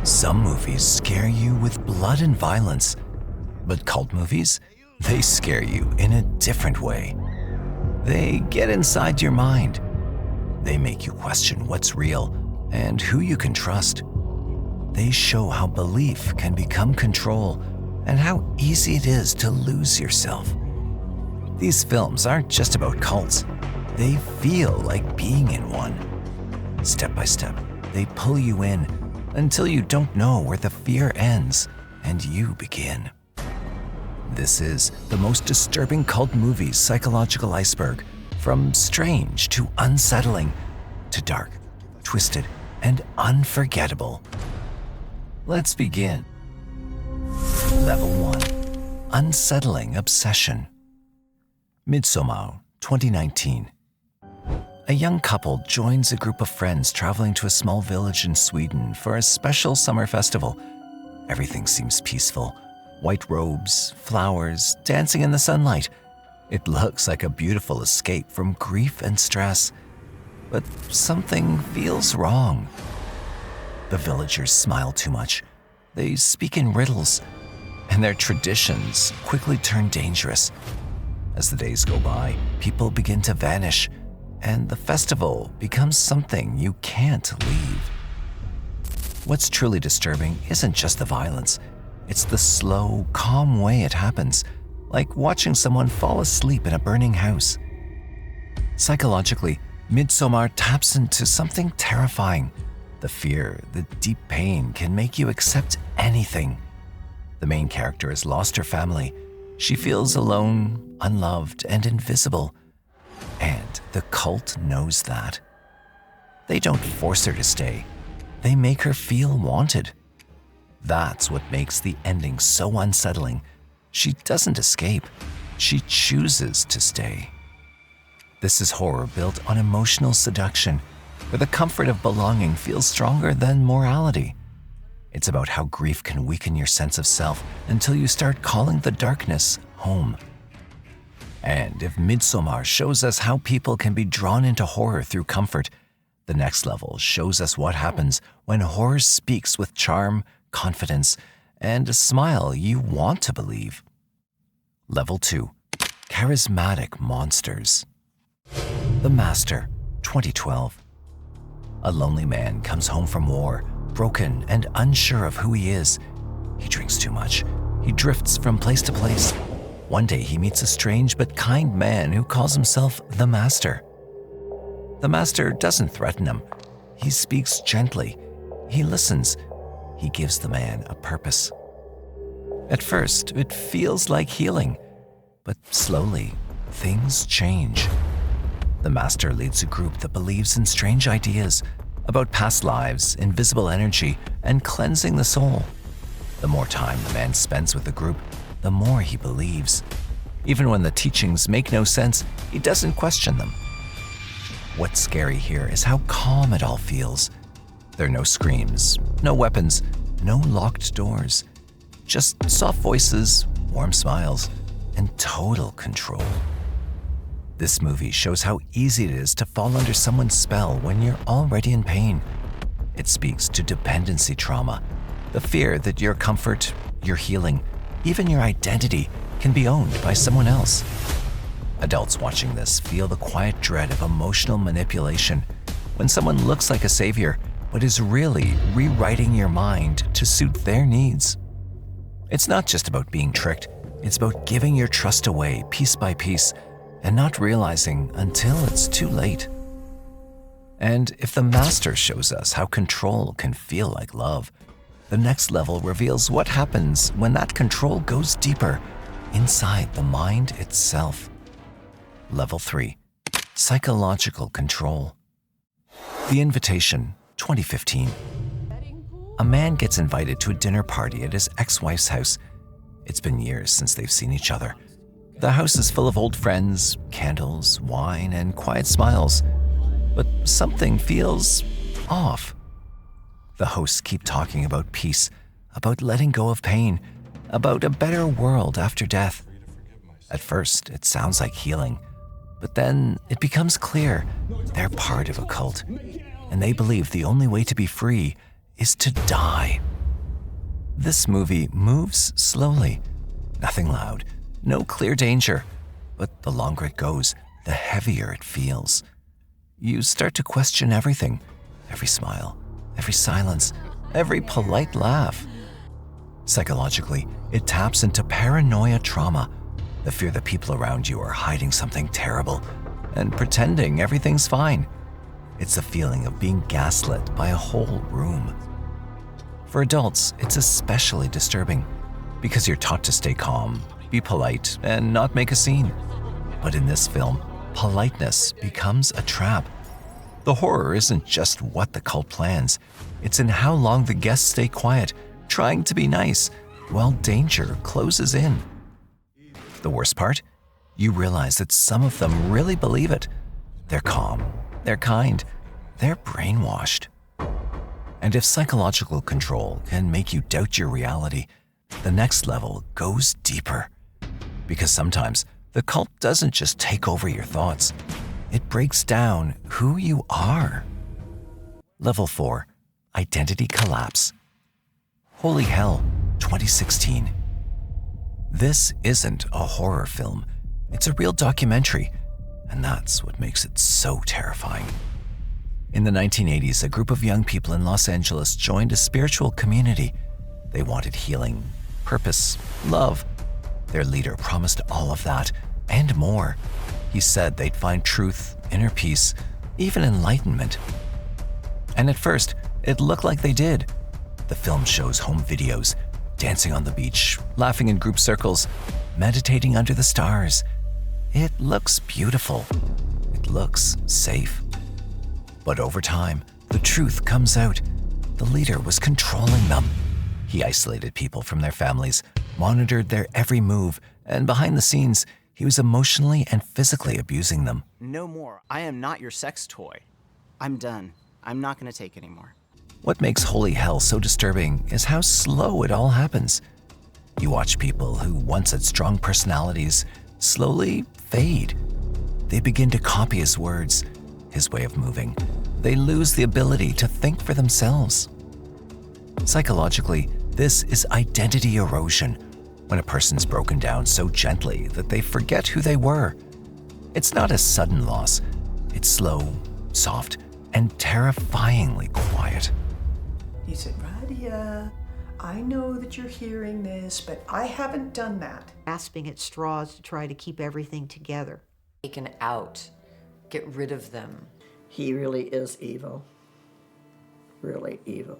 Some movies scare you with blood and violence, but cult movies, they scare you in a different way. They get inside your mind. They make you question what's real and who you can trust. They show how belief can become control and how easy it is to lose yourself. These films aren't just about cults. They feel like being in one. Step by step, they pull you in until you don't know where the fear ends and you begin. This is the most disturbing cult movie's psychological iceberg, from strange to unsettling to dark, twisted, and unforgettable. Let's begin. Level 1. Unsettling Obsession. Midsommar, 2019. A young couple joins a group of friends traveling to a small village in Sweden for a special summer festival. Everything seems peaceful. White robes, flowers, dancing in the sunlight. It looks like a beautiful escape from grief and stress. But something feels wrong. The villagers smile too much. They speak in riddles, and their traditions quickly turn dangerous. As the days go by, people begin to vanish, and the festival becomes something you can't leave. What's truly disturbing isn't just the violence. It's the slow, calm way it happens, like watching someone fall asleep in a burning house. Psychologically, Midsommar taps into something terrifying. The fear, the deep pain can make you accept anything. The main character has lost her family. She feels alone, unloved, and invisible. And the cult knows that. They don't force her to stay. They make her feel wanted. That's what makes the ending so unsettling. She doesn't escape. She chooses to stay. This is horror built on emotional seduction, where the comfort of belonging feels stronger than morality. It's about how grief can weaken your sense of self until you start calling the darkness home. And if Midsommar shows us how people can be drawn into horror through comfort, the next level shows us what happens when horror speaks with charm, confidence, and a smile you want to believe. Level 2. Charismatic Monsters. The Master, 2012. A lonely man comes home from war, broken and unsure of who he is. He drinks too much. He drifts from place to place. One day he meets a strange but kind man who calls himself the Master. The Master doesn't threaten him. He speaks gently. He listens. He gives the man a purpose. At first, it feels like healing, but slowly, things change. The Master leads a group that believes in strange ideas about past lives, invisible energy, and cleansing the soul. The more time the man spends with the group, the more he believes. Even when the teachings make no sense, he doesn't question them. What's scary here is how calm it all feels. There are no screams, no weapons, no locked doors. Just soft voices, warm smiles, and total control. This movie shows how easy it is to fall under someone's spell when you're already in pain. It speaks to dependency trauma, the fear that your comfort, your healing, even your identity can be owned by someone else. Adults watching this feel the quiet dread of emotional manipulation when someone looks like a savior but is really rewriting your mind to suit their needs. It's not just about being tricked, it's about giving your trust away piece by piece and not realizing until it's too late. And if the Master shows us how control can feel like love, the next level reveals what happens when that control goes deeper inside the mind itself. Level 3. Psychological Control. The Invitation, 2015. A man gets invited to a dinner party at his ex-wife's house. It's been years since they've seen each other. The house is full of old friends, candles, wine, and quiet smiles. But something feels off. The hosts keep talking about peace, about letting go of pain, about a better world after death. At first, it sounds like healing, but then it becomes clear they're part of a cult, and they believe the only way to be free is to die. This movie moves slowly. Nothing loud, no clear danger. But the longer it goes, the heavier it feels. You start to question everything. Every smile, every silence, every polite laugh. Psychologically, it taps into paranoia trauma, the fear that people around you are hiding something terrible and pretending everything's fine. It's the feeling of being gaslit by a whole room. For adults, it's especially disturbing because you're taught to stay calm, be polite, and not make a scene. But in this film, politeness becomes a trap. The horror isn't just what the cult plans, it's in how long the guests stay quiet, trying to be nice, while danger closes in. The worst part? You realize that some of them really believe it. They're calm, they're kind, they're brainwashed. And if psychological control can make you doubt your reality, the next level goes deeper. Because sometimes the cult doesn't just take over your thoughts, it breaks down who you are. Level 4, Identity Collapse. Holy Hell, 2016. This isn't a horror film, it's a real documentary, and that's what makes it so terrifying. In the 1980s, a group of young people in Los Angeles joined a spiritual community. They wanted healing, purpose, love. Their leader promised all of that and more. He said they'd find truth, inner peace, even enlightenment. And at first, it looked like they did. The film shows home videos, dancing on the beach, laughing in group circles, meditating under the stars. It looks beautiful. It looks safe. But over time, the truth comes out. The leader was controlling them. He isolated people from their families, monitored their every move, and behind the scenes, he was emotionally and physically abusing them. No more. I am not your sex toy. I'm done. I'm not going to take any more. What makes Holy Hell so disturbing is how slow it all happens. You watch people who once had strong personalities slowly fade. They begin to copy his words, his way of moving. They lose the ability to think for themselves. Psychologically, this is identity erosion, when a person's broken down so gently that they forget who they were. It's not a sudden loss. It's slow, soft, and terrifyingly quiet. He said, Radia, I know that you're hearing this, but I haven't done that. Grasping at straws to try to keep everything together. Taken out. Get rid of them. He really is evil. Really evil.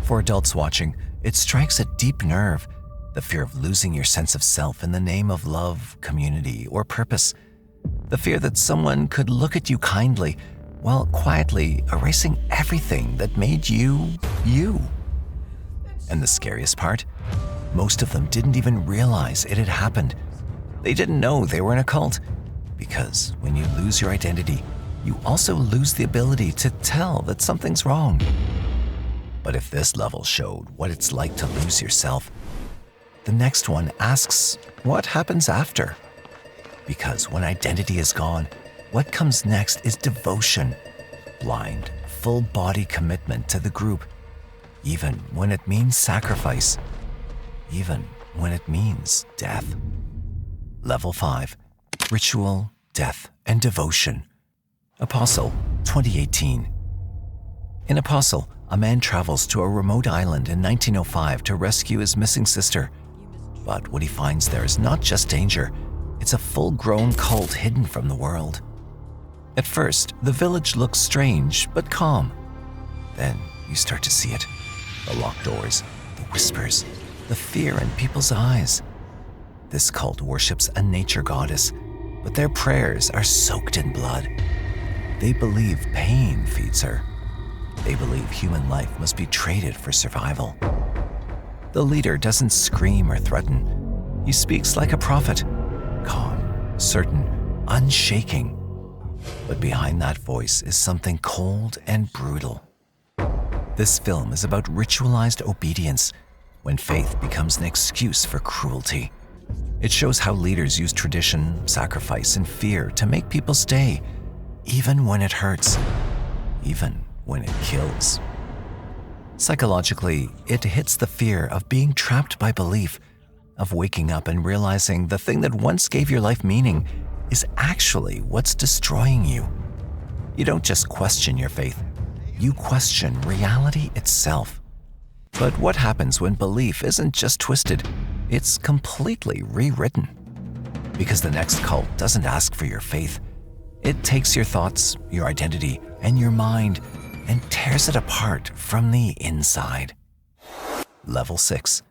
For adults watching, it strikes a deep nerve, the fear of losing your sense of self in the name of love, community, or purpose. The fear that someone could look at you kindly while quietly erasing everything that made you, you. And the scariest part? Most of them didn't even realize it had happened. They didn't know they were in a cult, because when you lose your identity, you also lose the ability to tell that something's wrong. But if this level showed what it's like to lose yourself, the next one asks, what happens after? Because when identity is gone, what comes next is devotion, blind, full-body commitment to the group, even when it means sacrifice, even when it means death. Level 5, Ritual, Death, and Devotion. Apostle, 2018. In Apostle, a man travels to a remote island in 1905 to rescue his missing sister. But what he finds there is not just danger, it's a full-grown cult hidden from the world. At first, the village looks strange but calm. Then you start to see it. The locked doors, the whispers, the fear in people's eyes. This cult worships a nature goddess, but their prayers are soaked in blood. They believe pain feeds her. They believe human life must be traded for survival. The leader doesn't scream or threaten. He speaks like a prophet, calm, certain, unshaking. But behind that voice is something cold and brutal. This film is about ritualized obedience, when faith becomes an excuse for cruelty. It shows how leaders use tradition, sacrifice, and fear to make people stay, even when it hurts, even when it kills. Psychologically, it hits the fear of being trapped by belief, of waking up and realizing the thing that once gave your life meaning is actually what's destroying you. You don't just question your faith, you question reality itself. But what happens when belief isn't just twisted, it's completely rewritten? Because the next cult doesn't ask for your faith. It takes your thoughts, your identity, and your mind and tears it apart from the inside. Level 6.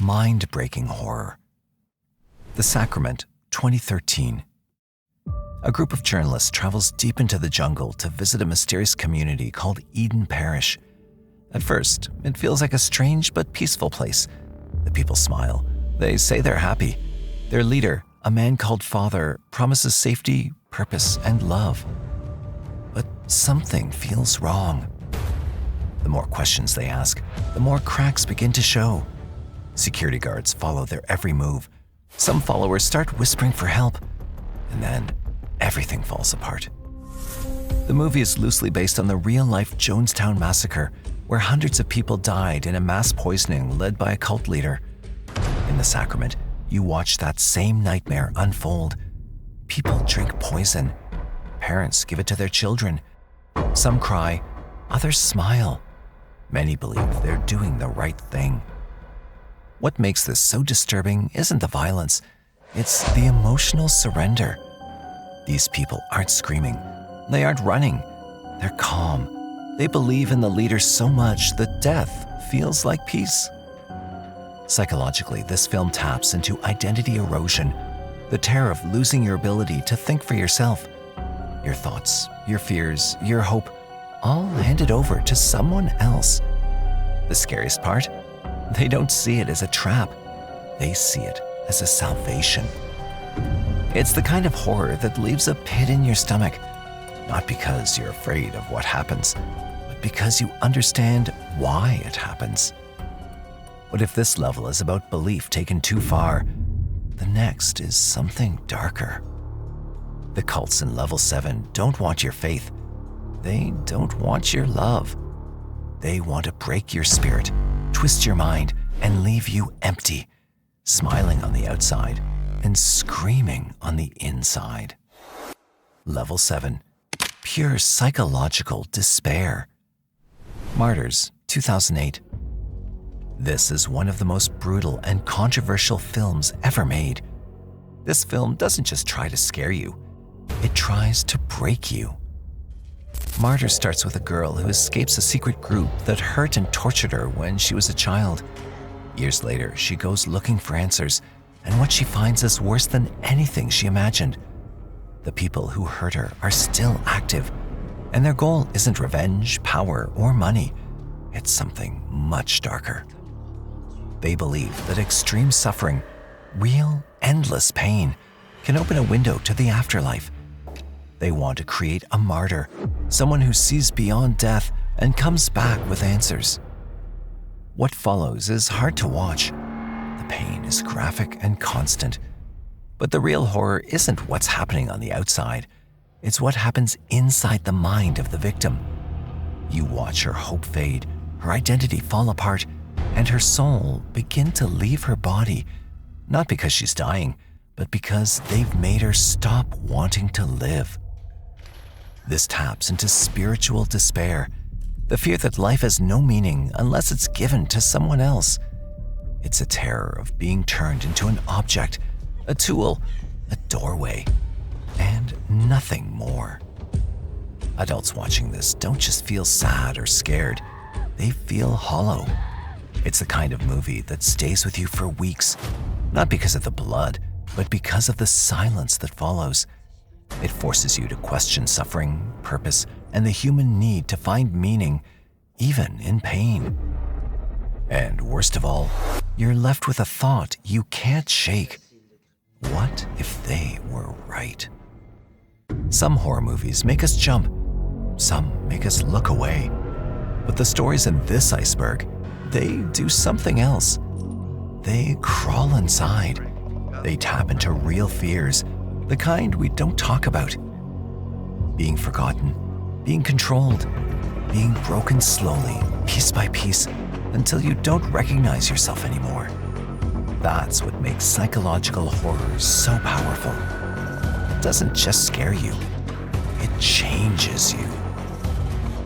Mind-breaking horror. The Sacrament, 2013. A group of journalists travels deep into the jungle to visit a mysterious community called Eden Parish. At first, it feels like a strange but peaceful place. The people smile. They say they're happy. Their leader, a man called Father, promises safety, purpose, and love. But something feels wrong. The more questions they ask, the more cracks begin to show. Security guards follow their every move. Some followers start whispering for help, and then everything falls apart. The movie is loosely based on the real-life Jonestown massacre, where hundreds of people died in a mass poisoning led by a cult leader. In The Sacrament, you watch that same nightmare unfold. People drink poison. Parents give it to their children. Some cry, others smile. Many believe they're doing the right thing. What makes this so disturbing isn't the violence, it's the emotional surrender. These people aren't screaming, they aren't running, they're calm. They believe in the leader so much that death feels like peace. Psychologically, this film taps into identity erosion, the terror of losing your ability to think for yourself. Your thoughts, your fears, your hope, all handed over to someone else. The scariest part? They don't see it as a trap. They see it as a salvation. It's the kind of horror that leaves a pit in your stomach, not because you're afraid of what happens, but because you understand why it happens. But if this level is about belief taken too far, the next is something darker. The cults in level 7 don't want your faith. They don't want your love. They want to break your spirit, twist your mind, and leave you empty, smiling on the outside and screaming on the inside. Level 7. Pure psychological despair. Martyrs, 2008. This is one of the most brutal and controversial films ever made. This film doesn't just try to scare you, it tries to break you. Martyrs starts with a girl who escapes a secret group that hurt and tortured her when she was a child. Years later, she goes looking for answers, and what she finds is worse than anything she imagined. The people who hurt her are still active, and their goal isn't revenge, power, or money. It's something much darker. They believe that extreme suffering, real, endless pain, can open a window to the afterlife. They want to create a martyr, someone who sees beyond death and comes back with answers. What follows is hard to watch. The pain is graphic and constant. But the real horror isn't what's happening on the outside. It's what happens inside the mind of the victim. You watch her hope fade, her identity fall apart, and her soul begin to leave her body, not because she's dying, but because they've made her stop wanting to live. This taps into spiritual despair, the fear that life has no meaning unless it's given to someone else. It's a terror of being turned into an object, a tool, a doorway, and nothing more. Adults watching this don't just feel sad or scared, they feel hollow. It's the kind of movie that stays with you for weeks, not because of the blood, but because of the silence that follows. It forces you to question suffering, purpose, and the human need to find meaning, even in pain. And worst of all, you're left with a thought you can't shake. What if they were right? Some horror movies make us jump. Some make us look away. But the stories in this iceberg, they do something else. They crawl inside. They tap into real fears, the kind we don't talk about. Being forgotten, being controlled, being broken slowly piece by piece, until you don't recognize yourself anymore. That's what makes psychological horror so powerful. It doesn't just scare you, it changes you.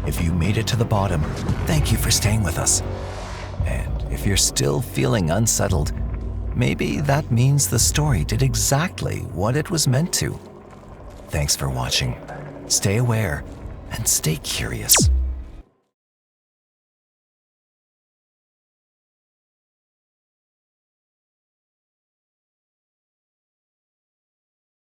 If you made it to the bottom, thank you for staying with us. And if you're still feeling unsettled, maybe that means the story did exactly what it was meant to. Thanks for watching. Stay aware and stay curious.